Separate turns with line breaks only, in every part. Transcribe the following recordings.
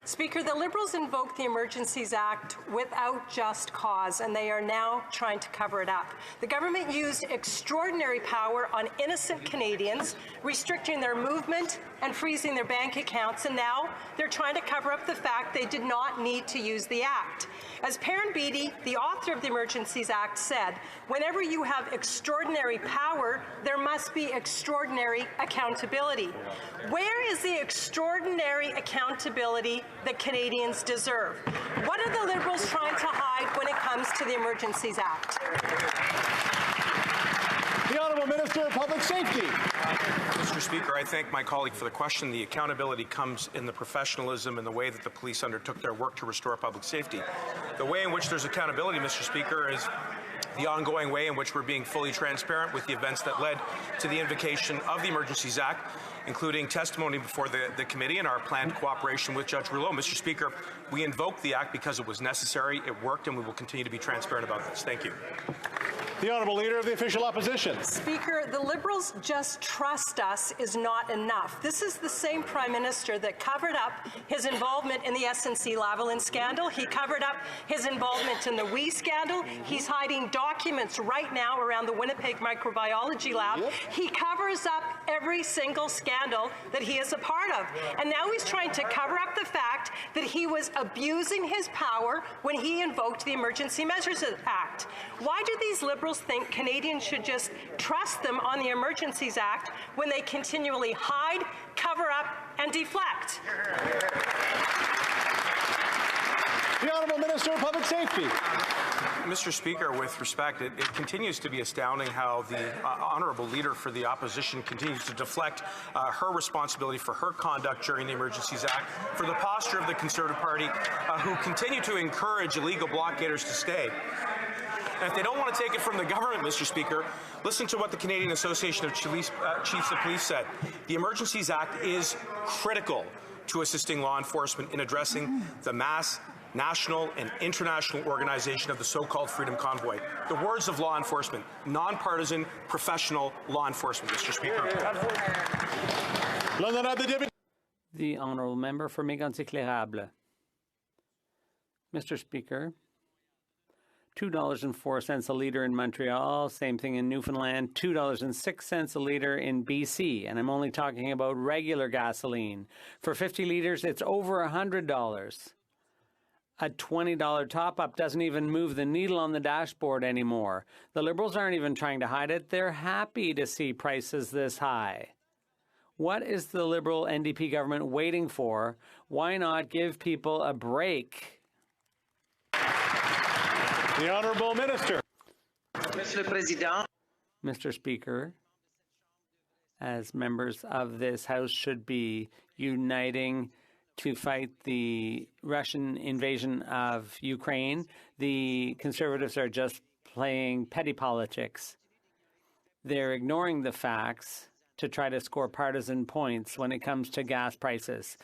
Speaker, the Liberals invoked the Emergencies Act without just cause, and they are now trying to cover it up. The government used extraordinary power on innocent Canadians, restricting their movement and freezing their bank accounts, and now they're trying to cover up the fact they did not need to use the Act. As Perrin Beatty, the author of the Emergencies Act, said, whenever you have extraordinary power, there must be extraordinary accountability. Where is the extraordinary accountability that Canadians deserve? What are the Liberals trying to hide when it comes to the Emergencies Act?
The Honourable Minister of Public Safety.
Mr. Speaker, I thank my colleague for the question. The accountability comes in the professionalism and the way that the police undertook their work to restore public safety. The way in which there's accountability, Mr. Speaker, is the ongoing way in which we're being fully transparent with the events that led to the invocation of the Emergencies Act, including testimony before the committee and our planned cooperation with Judge Rouleau. Mr. Speaker, we invoked the Act because it was necessary, it worked, and we will continue to be transparent about this. Thank you.
The Honourable Leader of the Official Opposition.
Speaker, the Liberals just trust us is not enough. This is the same Prime Minister that covered up his involvement in the SNC Lavalin scandal. He covered up his involvement in the WE scandal. He's hiding documents right now around the Winnipeg Microbiology Lab. Yep. He covers up every single scandal that he is a part of. And now he's trying to cover up the fact that he was abusing his power when he invoked the Emergency Measures Act. Why do these Liberals think Canadians should just trust them on the Emergencies Act when they continually hide, cover up, and deflect?
The Honourable Minister of Public Safety.
Mr. Speaker, with respect, it continues to be astounding how the Honourable Leader for the Opposition continues to deflect her responsibility for her conduct during the Emergencies Act, for the posture of the Conservative Party, who continue to encourage illegal blockaders to stay. And if they don't want to take it from the government, Mr. Speaker, listen to what the Canadian Association of Chiefs of Police said. The Emergencies Act is critical to assisting law enforcement in addressing the mass national and international organization of the so-called Freedom Convoy. The words of law enforcement, nonpartisan, professional law enforcement, Mr. Speaker.
The Honourable Member for Mégantic-L'Érable. Mr. Speaker, $2.04 a litre in Montreal, same thing in Newfoundland, $2.06 a litre in BC, and I'm only talking about regular gasoline. For 50 litres, it's over $100. A $20 top-up doesn't even move the needle on the dashboard anymore. The Liberals aren't even trying to hide it. They're happy to see prices this high. What is the Liberal NDP government waiting for? Why not give people a break?
The Honourable Minister.
Mr. Speaker, as members of this House should be uniting to fight the Russian invasion of Ukraine, the Conservatives are just playing petty politics. They're ignoring the facts to try to score partisan points when it comes to gas prices.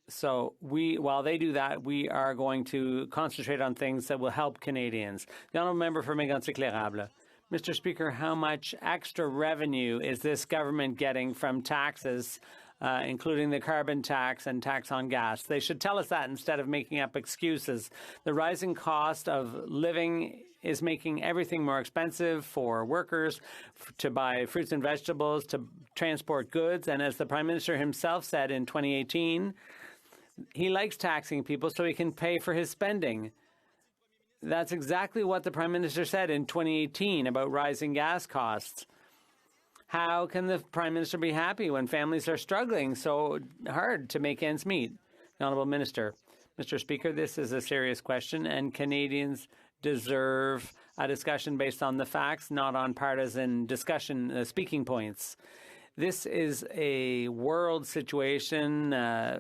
So while they do that, we are going to concentrate on things that will help Canadians. The Honourable Member for Mégantic-L'Érable. Mr. Speaker, how much extra revenue is this government getting from taxes, including the carbon tax and tax on gas? They should tell us that instead of making up excuses. The rising cost of living is making everything more expensive for workers to buy fruits and vegetables, to transport goods. And as the Prime Minister himself said in 2018, he likes taxing people so he can pay for his spending. That's exactly what the Prime Minister said in 2018 about rising gas costs. How can the Prime Minister be happy when families are struggling so hard to make ends meet? The Honourable Minister. Mr. Speaker, this is a serious question, and Canadians deserve a discussion based on the facts, not on partisan discussion speaking points. This is a world situation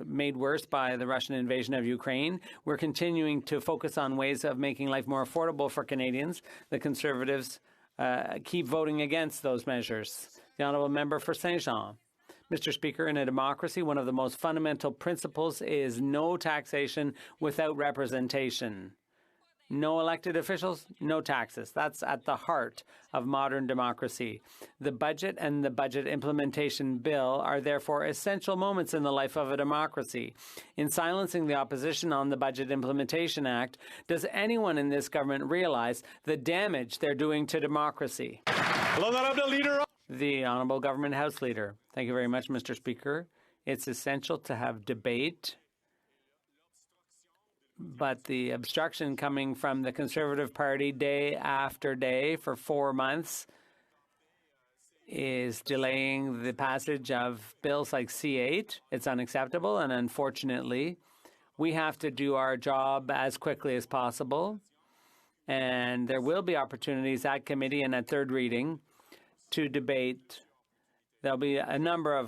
made worse by the Russian invasion of Ukraine. We're continuing to focus on ways of making life more affordable for Canadians. The Conservatives keep voting against those measures. The Honourable Member for Saint-Jean. Mr. Speaker, in a democracy, one of the most fundamental principles is no taxation without representation. No elected officials, no taxes. That's at the heart of modern democracy. The budget and the budget implementation bill are therefore essential moments in the life of a democracy. In silencing the opposition on the Budget Implementation Act, does anyone in this government realize the damage they're doing to democracy? The Honourable Government House Leader. Thank you very much, Mr. Speaker. It's essential to have debate, but the obstruction coming from the Conservative Party day after day for 4 months is delaying the passage of bills like C8. It's unacceptable, and unfortunately, we have to do our job as quickly as possible. And there will be opportunities at committee and at third reading to debate. There'll be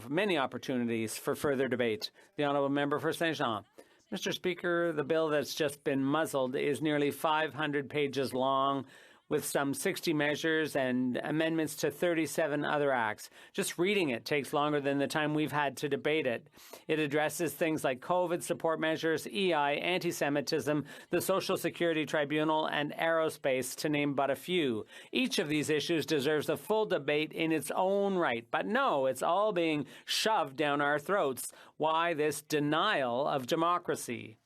many opportunities for further debate. The Honourable Member for Saint-Jean. Mr. Speaker, the bill that's just been muzzled is nearly 500 pages long, with some 60 measures and amendments to 37 other acts. Just reading it takes longer than the time we've had to debate it. It addresses things like COVID support measures, EI, anti-Semitism, the Social Security Tribunal, and aerospace, to name but a few. Each of these issues deserves a full debate in its own right. But no, it's all being shoved down our throats. Why this denial of democracy?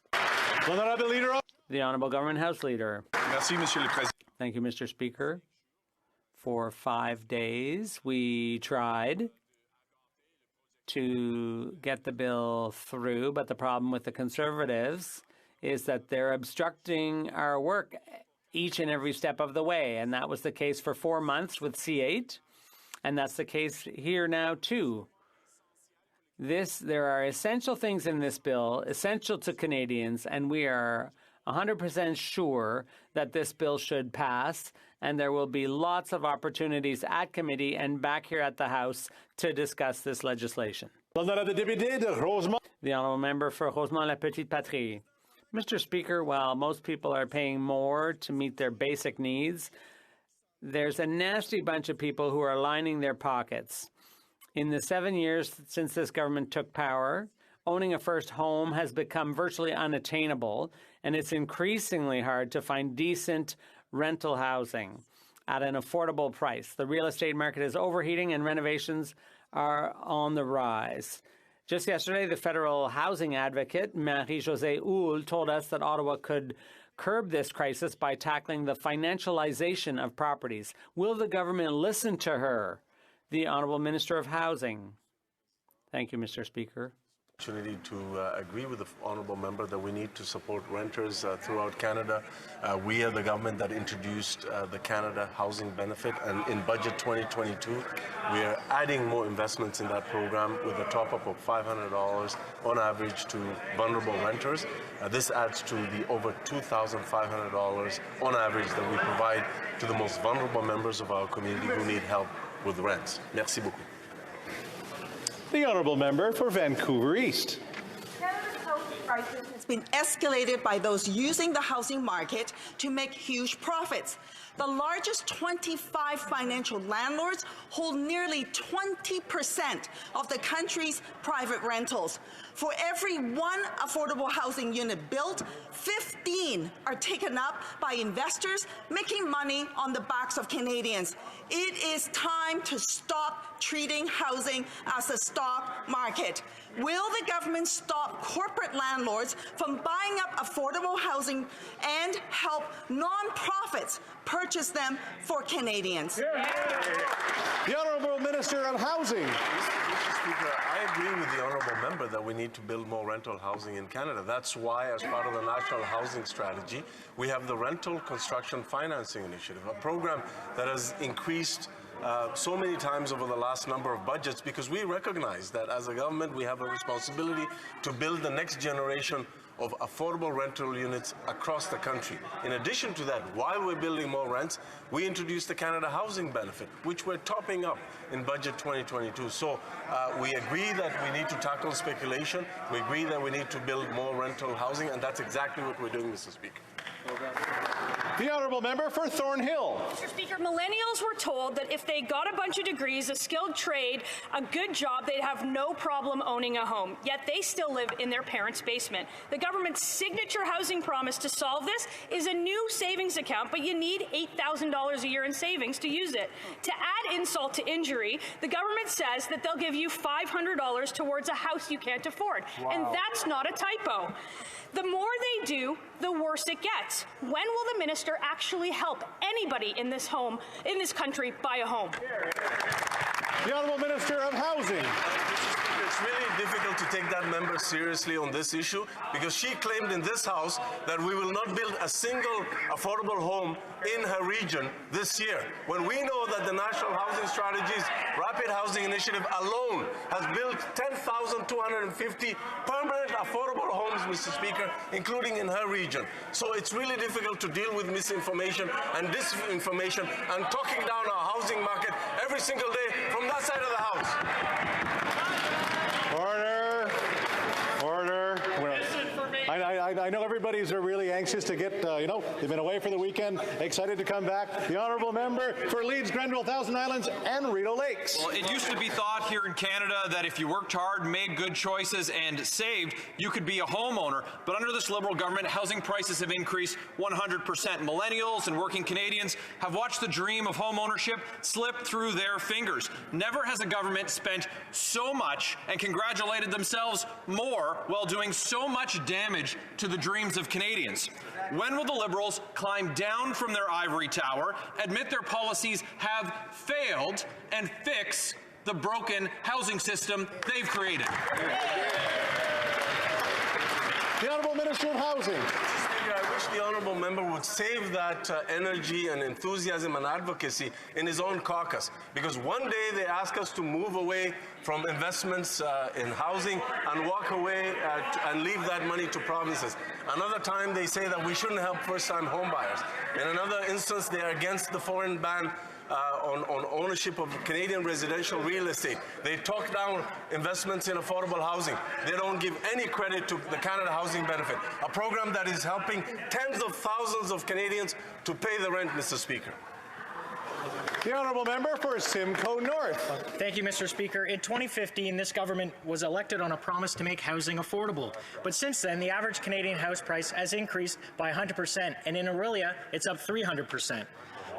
The Honourable Government House Leader.
Merci, Monsieur le Président.
Thank you, Mr. Speaker. For 5 days, we tried to get the bill through, but the problem with the Conservatives is that they're obstructing our work each and every step of the way, and that was the case for 4 months with C8, and that's the case here now, too. There are essential things in this bill, essential to Canadians, and we are 100% sure that this bill should pass, and there will be lots of opportunities at committee and back here at the House to discuss this legislation. The Honourable Member for Rosemont-la-Petite-Patrie. Mr. Speaker, while most people are paying more to meet their basic needs, there's a nasty bunch of people who are lining their pockets. In the 7 years since this government took power, owning a first home has become virtually unattainable, and it's increasingly hard to find decent rental housing at an affordable price. The real estate market is overheating and renovations are on the rise. Just yesterday, the federal housing advocate, Marie-Josée Houle, told us that Ottawa could curb this crisis by tackling the financialization of properties. Will the government listen to her? The Honourable Minister of Housing. Thank you, Mr. Speaker.
Opportunity to agree with the honourable member that we need to support renters throughout Canada. We are the government that introduced the Canada Housing Benefit, and in Budget 2022, we are adding more investments in that program with a top-up of $500 on average to vulnerable renters. This adds to the over $2,500 on average that we provide to the most vulnerable members of our community who need help with rents. Merci beaucoup.
The Honourable Member for Vancouver East.
Canada's housing crisis has been escalated by those using the housing market to make huge profits. The largest 25 financial landlords hold nearly 20% of the country's private rentals. For every one affordable housing unit built, 15 are taken up by investors making money on the backs of Canadians. It is time to stop treating housing as a stock market. Will the government stop corporate landlords from buying up affordable housing and help nonprofits purchase them for Canadians?
The Honourable Minister of Housing.
Mr. Speaker, I agree with the honourable member that we need to build more rental housing in Canada. That's why, as part of the National Housing Strategy, we have the Rental Construction Financing Initiative, a program that has increased so many times over the last number of budgets, because we recognize that as a government we have a responsibility to build the next generation of affordable rental units across the country. In addition to that, while we're building more rents, we introduced the Canada Housing Benefit, which we're topping up in Budget 2022. So we agree that we need to tackle speculation. We agree that we need to build more rental housing, and that's exactly what we're doing, Mr. Speaker.
The honourable member for Thornhill.
Mr. Speaker, millennials were told that if they got a bunch of degrees, a skilled trade, a good job, they'd have no problem owning a home. Yet they still live in their parents' basement. The government's signature housing promise to solve this is a new savings account, but you need $8,000 a year in savings to use it. To add insult to injury, the government says that they'll give you $500 towards a house you can't afford. Wow. And that's not a typo. The more they do, the worse it gets. When will the minister actually help anybody in this country buy a home?
The Honourable Minister of Housing.
It's really difficult to take that member seriously on this issue because she claimed in this House that we will not build a single affordable home in her region this year, when we know that the National Housing Strategy's Rapid Housing Initiative alone has built 10,250 permanent affordable homes, Mr. Speaker, including in her region. So it's really difficult to deal with misinformation and disinformation and talking down our housing market every single day from that side of the House.
Order. Order. I know everybody's really anxious to get, they've been away for the weekend, excited to come back. The honourable member for Leeds, Grenville, Thousand Islands, and Rideau Lakes.
Well, it used to be thought here in Canada that if you worked hard, made good choices, and saved, you could be a homeowner. But under this Liberal government, housing prices have increased 100%. Millennials and working Canadians have watched the dream of home ownership slip through their fingers. Never has a government spent so much and congratulated themselves more while doing so much damage to the dreams of Canadians. When will the Liberals climb down from their ivory tower, admit their policies have failed, and fix the broken housing system they've created?
The Honourable Minister of Housing.
I wish the honourable member would save that energy and enthusiasm and advocacy in his own caucus, because one day they ask us to move away from investments in housing and walk away and leave that money to provinces. Another time they say that we shouldn't help first-time homebuyers. In another instance, they are against the foreign ban on ownership of Canadian residential real estate. They talk down investments in affordable housing. They don't give any credit to the Canada Housing Benefit, a program that is helping tens of thousands of Canadians to pay the rent, Mr. Speaker.
The honourable member for Simcoe North.
Thank you, Mr. Speaker. In 2015, this government was elected on a promise to make housing affordable. But since then, the average Canadian house price has increased by 100%, and in Aurelia, it's up 300%.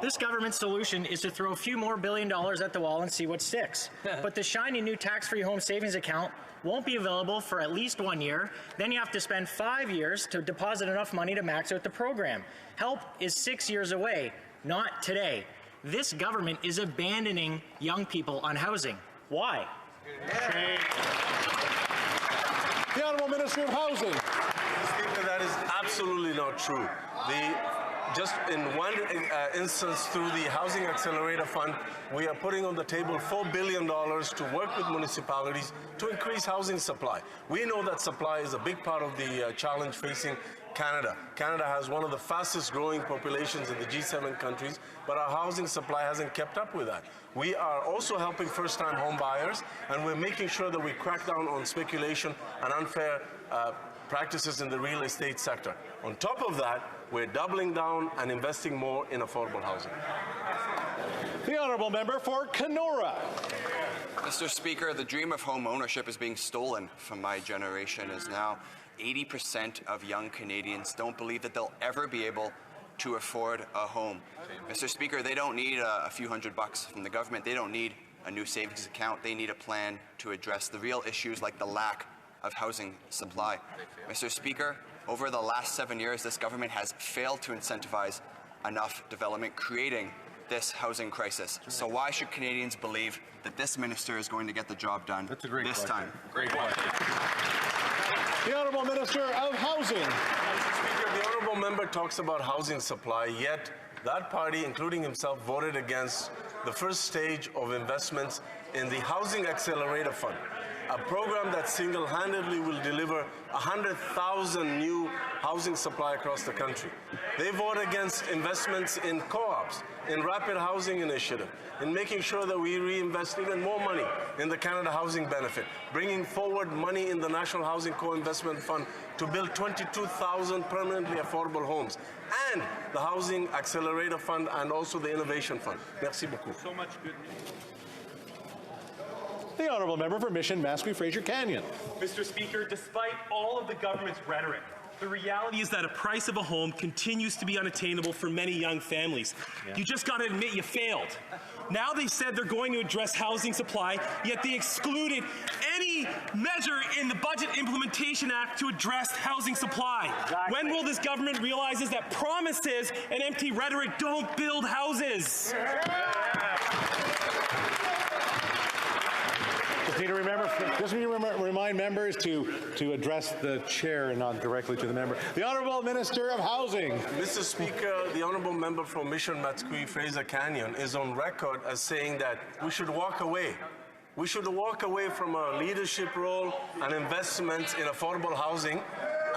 This government's solution is to throw a few more $1 billion at the wall and see what sticks. But the shiny new tax-free home savings account won't be available for at least 1 year. Then you have to spend 5 years to deposit enough money to max out the program. Help is 6 years away, not today. This government is abandoning young people on housing. Why?
The Honourable Minister of Housing.
Speaker, that is absolutely not true. Just in one instance, through the Housing Accelerator Fund, we are putting on the table $4 billion to work with municipalities to increase housing supply. We know that supply is a big part of the challenge facing Canada. Canada has one of the fastest growing populations in the G7 countries, but our housing supply hasn't kept up with that. We are also helping first-time home buyers, and we're making sure that we crack down on speculation and unfair practices in the real estate sector. On top of that, we're doubling down and investing more in affordable housing.
The honourable member for Kenora.
Mr. Speaker, the dream of home ownership is being stolen from my generation, as now 80% of young Canadians don't believe that they'll ever be able to afford a home. Mr. Speaker, they don't need a few $100 from the government. They don't need a new savings account. They need a plan to address the real issues like the lack of housing supply. Mr. Speaker, over the last 7 years, this government has failed to incentivize enough development, creating this housing crisis. So why should Canadians believe that this minister is going to get the job done this time?
Great question. The Honourable Minister of Housing.
Mr. Speaker, the honourable member talks about housing supply, yet that party, including himself, voted against the first stage of investments in the Housing Accelerator Fund. a program that single-handedly will deliver 100,000 new housing supply across the country. They vote against investments in co-ops, in rapid housing initiative, in making sure that we reinvest even more money in the Canada Housing Benefit, bringing forward money in the National Housing Co-Investment Fund to build 22,000 permanently affordable homes, and the Housing Accelerator Fund and also the Innovation Fund. Merci beaucoup.
So much good news.
The honourable member for Mission Mascouy Fraser Canyon.
Mr. Speaker, despite all of the government's rhetoric, the reality is that a price of a home continues to be unattainable for many young families. You just got to admit you failed. Now they said they're going to address housing supply, yet they excluded any measure in the Budget Implementation Act to address housing supply. Exactly. When will this government realize that promises and empty rhetoric don't build houses?
Just need to remind members to address the chair and not directly to the member. The Honourable Minister of Housing.
Mr. Speaker, the Honourable Member from Mission Mascouy Fraser Canyon is on record as saying that we should walk away. We should walk away from a leadership role and investments in affordable housing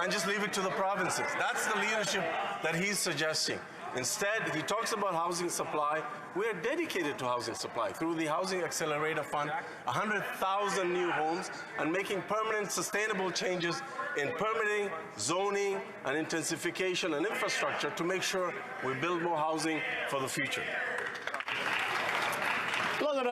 and just leave it to the provinces. That's the leadership that he's suggesting. Instead, he talks about housing supply. We are dedicated to housing supply through the Housing Accelerator Fund, 100,000 new homes, and making permanent, sustainable changes in permitting, zoning, and intensification and infrastructure to make sure we build more housing for the future.